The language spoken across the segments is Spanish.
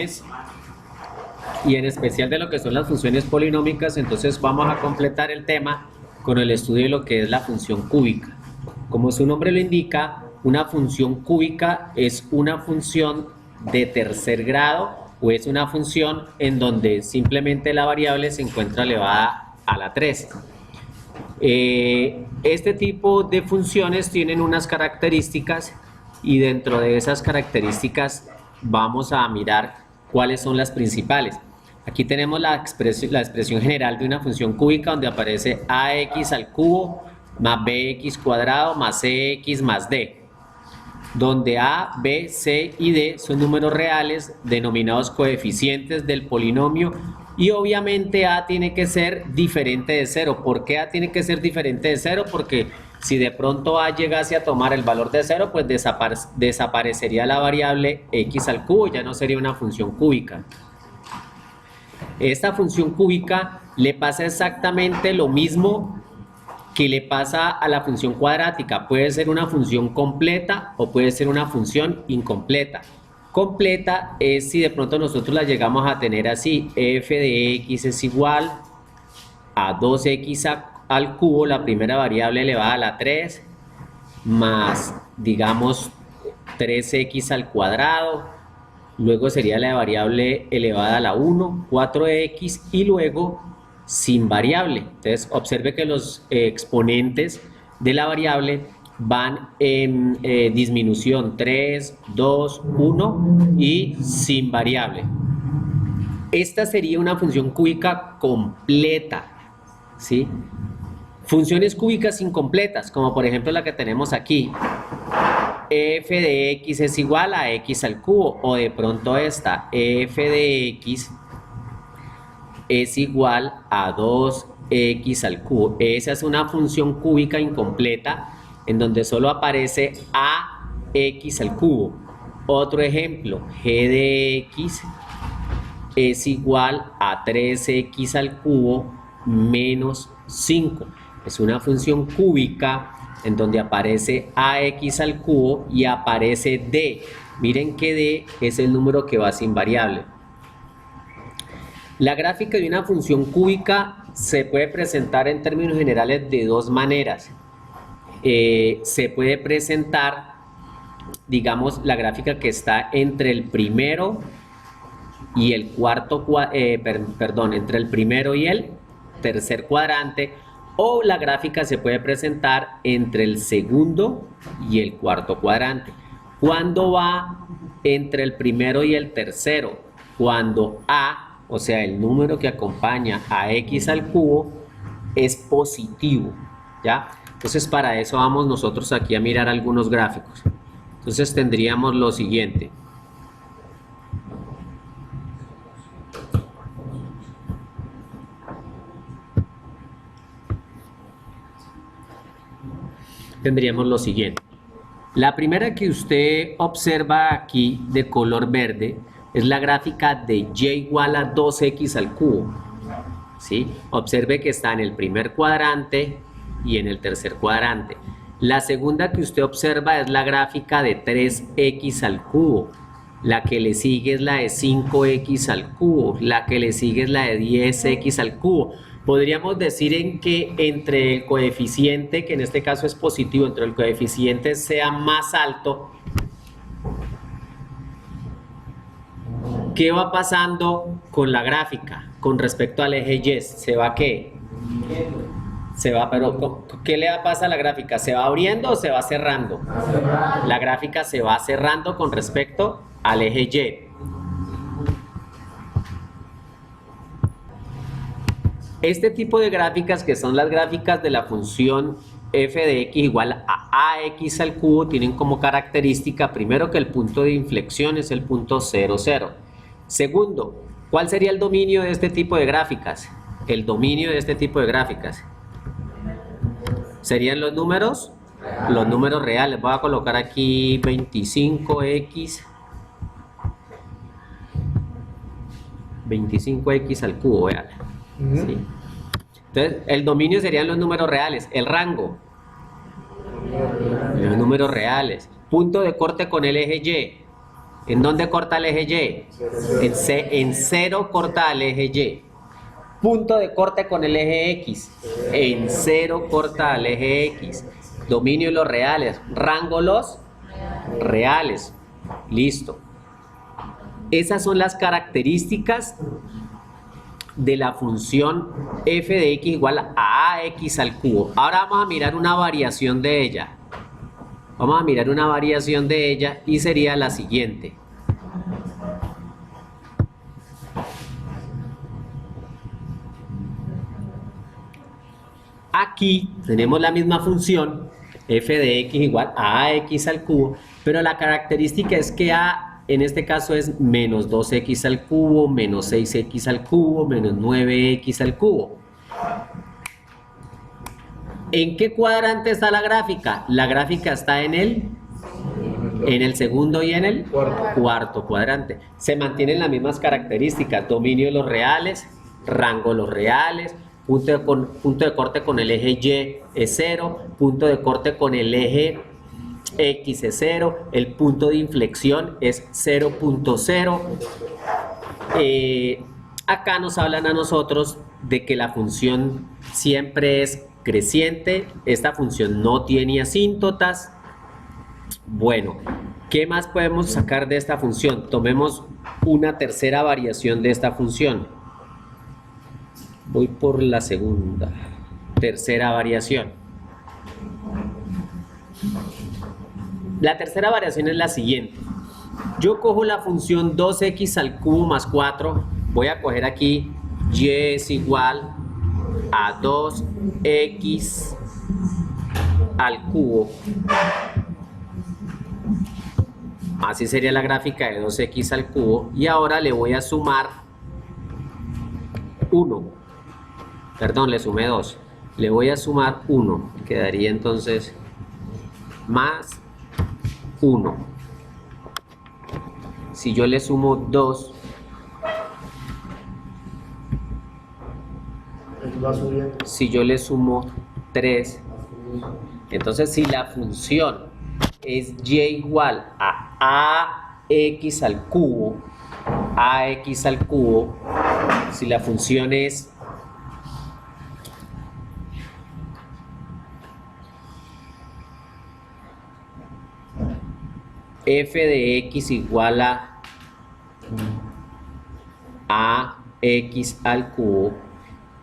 funciones y en especial de lo que son las funciones polinómicas. Entonces vamos a completar el tema con el estudio de lo que es la función cúbica. Como su nombre lo indica, una función cúbica es una función de tercer grado o es una función en donde simplemente la variable se encuentra elevada a la 3. Este tipo de funciones tienen unas características y dentro de esas características vamos a mirar cuáles son las principales. Aquí tenemos la expresión general de una función cúbica donde aparece ax al cubo más bx cuadrado más cx más d, donde a, b, c y d son números reales denominados coeficientes del polinomio y obviamente a tiene que ser diferente de 0. ¿Por qué a tiene que ser diferente de 0? Porque si de pronto a llegase a tomar el valor de 0, pues desaparecería la variable x al cubo, ya no sería una función cúbica. Esta función cúbica le pasa exactamente lo mismo que le pasa a la función cuadrática. Puede ser una función completa o puede ser una función incompleta. Completa es si de pronto nosotros la llegamos a tener así: f de x es igual a 2x al cubo, la primera variable elevada a la 3, más, digamos, 3x al cuadrado, luego sería la variable elevada a la 1, 4x, y luego sin variable. Entonces observe que los exponentes de la variable van en disminución: 3, 2, 1 y sin variable. Esta sería una función cúbica completa, ¿sí? Funciones cúbicas incompletas, como por ejemplo la que tenemos aquí: f de x es igual a x al cubo, o de pronto esta: f de x es igual a 2x al cubo. Esa es una función cúbica incompleta en donde solo aparece ax al cubo. Otro ejemplo: g de x es igual a 3x al cubo menos 5. Es una función cúbica en donde aparece ax al cubo y aparece d. Miren que d es el número que va sin variable. La gráfica de una función cúbica se puede presentar en términos generales de dos maneras. Se puede presentar, digamos, la gráfica que está entre el primero y el entre el primero y el tercer cuadrante, o la gráfica se puede presentar entre el segundo y el cuarto cuadrante. ¿Cuándo va entre el primero y el tercero? Cuando a, o sea, el número que acompaña a x al cubo, es positivo, ¿ya? Entonces para eso vamos nosotros aquí a mirar algunos gráficos. Entonces tendríamos lo siguiente. La primera que usted observa aquí de color verde es la gráfica de y igual a 2x al cubo, ¿sí? Observe que está en el primer cuadrante y en el tercer cuadrante. La segunda que usted observa es la gráfica de 3x al cubo. La que le sigue es la de 5x al cubo. La que le sigue es la de 10x al cubo. Podríamos decir en que entre el coeficiente, que en este caso es positivo, entre el coeficiente sea más alto, ¿qué va pasando con la gráfica con respecto al eje Y? ¿Se va qué? Se va, pero ¿qué le pasa a la gráfica? ¿Se va abriendo o se va cerrando? La gráfica se va cerrando con respecto al eje Y. Este tipo de gráficas, que son las gráficas de la función f de x igual a ax al cubo, tienen como característica, primero, que el punto de inflexión es el punto 0, 0. Segundo, ¿cuál sería el dominio de este tipo de gráficas? El dominio de este tipo de gráficas serían los números reales. Voy a colocar aquí 25x al cubo, vean. ¿Sí? Entonces, el dominio serían los números reales. El rango, los números reales. Punto de corte con el eje Y, ¿En dónde corta el eje Y? En 0 corta el eje Y. Punto de corte con el eje X. En 0 corta el eje X. Dominio los reales. Rango los reales. Listo. Esas son las características de la función f de x igual a ax al cubo. Ahora vamos a mirar una variación de ella. Vamos a mirar una variación de ella y sería la siguiente. Aquí tenemos la misma función, f de x igual a ax al cubo, pero la característica es que a en este caso es menos 2x al cubo, menos 6x al cubo, menos 9x al cubo. ¿En qué cuadrante está la gráfica? La gráfica está en el segundo y en el cuarto cuadrante. Se mantienen las mismas características, dominio de los reales, rango de los reales, punto de corte con el eje Y es 0, punto de corte con el eje X es 0, el punto de inflexión es 0.0. Acá nos hablan a nosotros de que la función siempre es creciente, esta función no tiene asíntotas. Bueno, ¿qué más podemos sacar de esta función? Tomemos una tercera variación de esta función. Voy por la segunda, tercera variación. La tercera variación es la siguiente. Yo cojo la función 2x al cubo más 4. Voy a coger aquí y es igual a 2x al cubo. Así sería la gráfica de 2x al cubo. Y ahora le voy a sumar 1. Perdón, le sumé 2. Le voy a sumar 1. Quedaría entonces más 1. Si yo le sumo 2, si yo le sumo 3, entonces si la función es y igual a ax al cubo, si la función es f de x igual a ax al cubo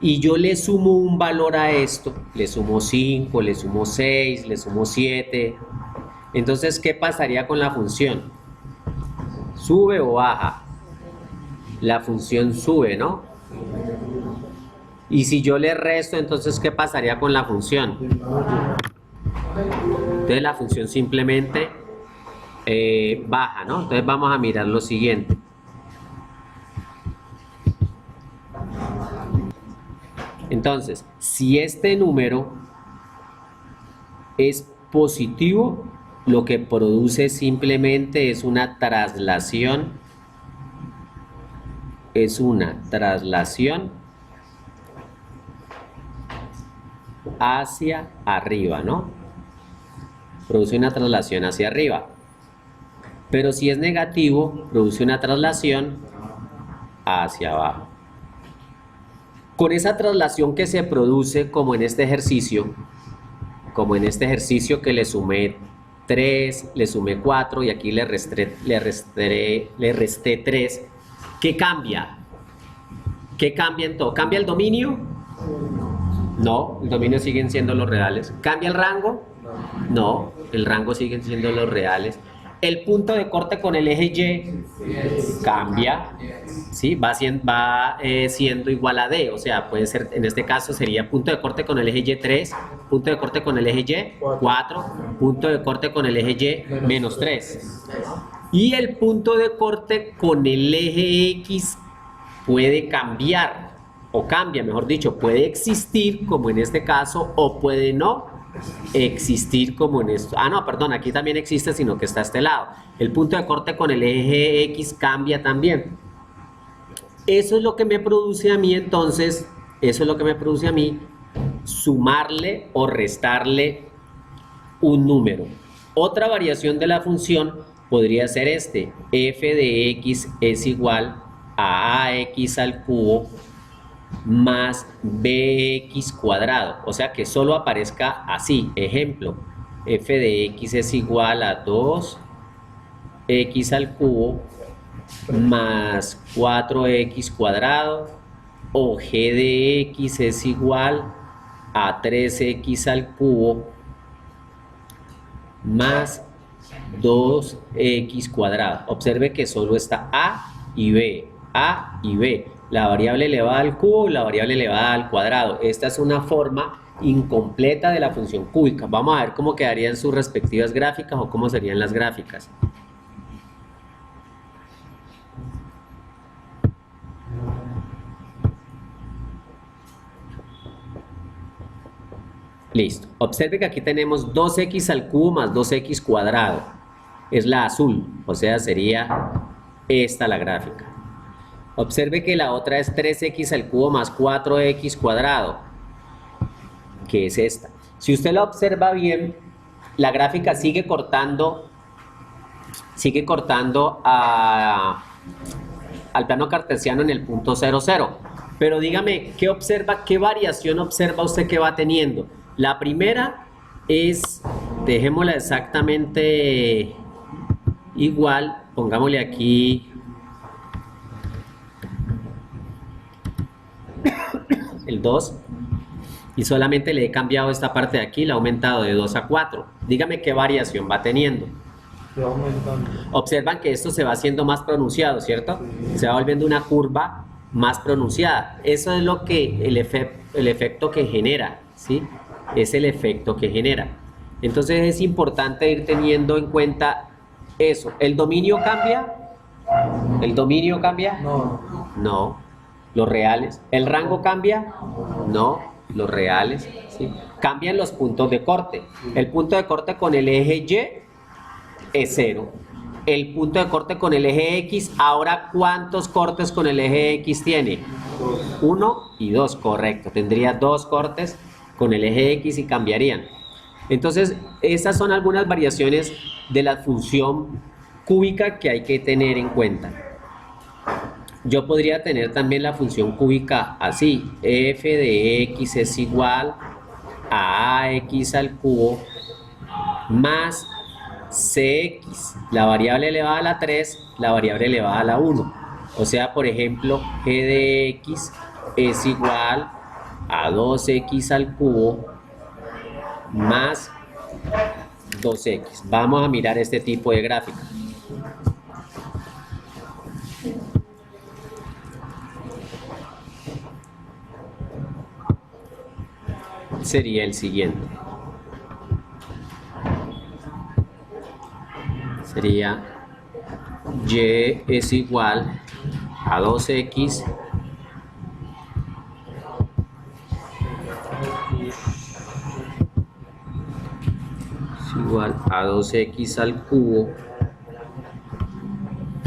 y yo le sumo un valor a esto, le sumo 5, le sumo 6, le sumo 7, entonces ¿qué pasaría con la función? ¿Sube o baja? La función sube, ¿no? Y si yo le resto, entonces ¿qué pasaría con la función? Entonces la función simplemente baja, ¿no? Entonces vamos a mirar lo siguiente. Entonces, si este número es positivo, lo que produce simplemente es una traslación, hacia arriba, ¿no? Produce una traslación hacia arriba. Pero si es negativo, produce una traslación hacia abajo. Con esa traslación que se produce, como en este ejercicio que le sumé 3, le sumé 4 y aquí le resté 3, ¿qué cambia? ¿Qué cambia en todo? ¿Cambia el dominio? No, el dominio siguen siendo los reales. ¿Cambia el rango? No, el rango siguen siendo los reales. El punto de corte con el eje Y cambia, ¿sí? Va siendo igual a D, o sea, puede ser, en este caso sería punto de corte con el eje Y 3, punto de corte con el eje Y 4, punto de corte con el eje Y menos 3. Y el punto de corte con el eje X puede cambiar, o cambia, mejor dicho, puede existir como en este caso, o puede no existir como en esto. Ah, no, perdón, aquí también existe, sino que está a este lado. El punto de corte con el eje X cambia también. Eso es lo que me produce a mí, entonces, sumarle o restarle un número. Otra variación de la función podría ser este, f de x es igual a ax al cubo más bx cuadrado, o sea que solo aparezca así. Ejemplo, f de x es igual a 2x al cubo más 4x cuadrado, o g de x es igual a 3x al cubo más 2x cuadrado. Observe que solo está a y b, la variable elevada al cubo y la variable elevada al cuadrado. Esta es una forma incompleta de la función cúbica. Vamos a ver cómo quedarían sus respectivas gráficas o cómo serían las gráficas. Listo. Observe que aquí tenemos 2x al cubo más 2x cuadrado. Es la azul, o sea, sería esta la gráfica. Observe que la otra es 3x al cubo más 4x cuadrado, que es esta. Si usted la observa bien, la gráfica sigue cortando al plano cartesiano en el punto 0, 0. Pero dígame, ¿qué variación observa usted que va teniendo? La primera es, dejémosla exactamente igual, pongámosle aquí el 2 y solamente le he cambiado esta parte de aquí, la he aumentado de 2 a 4. Dígame qué variación va teniendo. Observan que esto se va haciendo más pronunciado, ¿cierto? Se va volviendo una curva más pronunciada. Eso es lo que el efecto que genera, ¿sí? Es el efecto que genera. Entonces es importante ir teniendo en cuenta eso. ¿El dominio cambia? ¿El dominio cambia? No. No. ¿Los reales? ¿El rango cambia? No. Los reales, ¿sí? Cambian los puntos de corte. El punto de corte con el eje Y es 0. El punto de corte con el eje X, ahora ¿cuántos cortes con el eje X tiene? 1 y 2, correcto. Tendría 2 cortes con el eje X y cambiarían. Entonces, esas son algunas variaciones de la función cúbica que hay que tener en cuenta. Yo podría tener también la función cúbica así, f de x es igual a ax al cubo más cx, la variable elevada a la 3, la variable elevada a la 1. O sea, por ejemplo, g de x es igual a 2x al cubo más 2x. Vamos a mirar este tipo de gráfica. Sería el siguiente. Sería y es igual a 2x es igual a 2x al cubo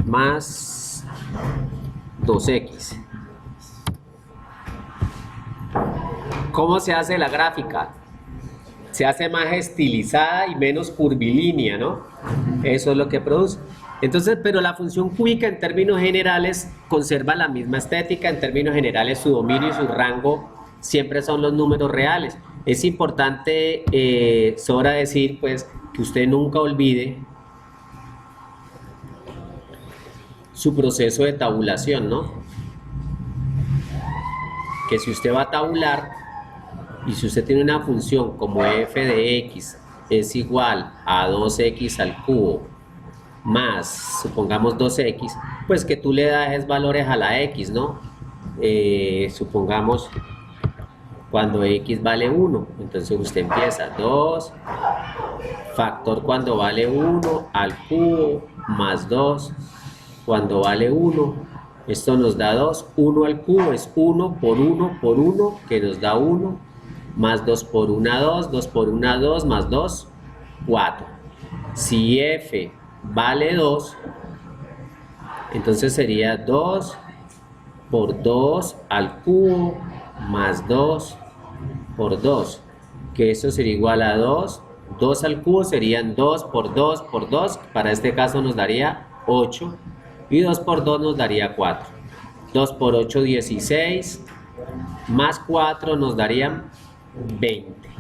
más 2x. ¿Cómo se hace la gráfica? Se hace más estilizada y menos curvilínea, ¿no? Eso es lo que produce. Entonces, pero la función cúbica en términos generales conserva la misma estética. En términos generales, su dominio y su rango siempre son los números reales. Es importante, sobra decir, pues, que usted nunca olvide su proceso de tabulación, ¿no? Que si usted va a tabular y si usted tiene una función como f de x es igual a 2x al cubo más, supongamos 2x, pues que tú le das valores a la x, ¿no? Supongamos cuando x vale 1, entonces usted empieza 2, factor cuando vale 1 al cubo, más 2 cuando vale 1, esto nos da 2, 1 al cubo es 1 por 1 por 1, que nos da 1, más 2 por 1, 2, 2 por 1, 2, más 2, 4. Si f vale 2, entonces sería 2 por 2 al cubo más 2 por 2, que eso sería igual a 2 2 al cubo serían 2 por 2 por 2, para este caso nos daría 8, y 2 por 2 nos daría 4. 2 por 8, 16, más 4 nos darían 20.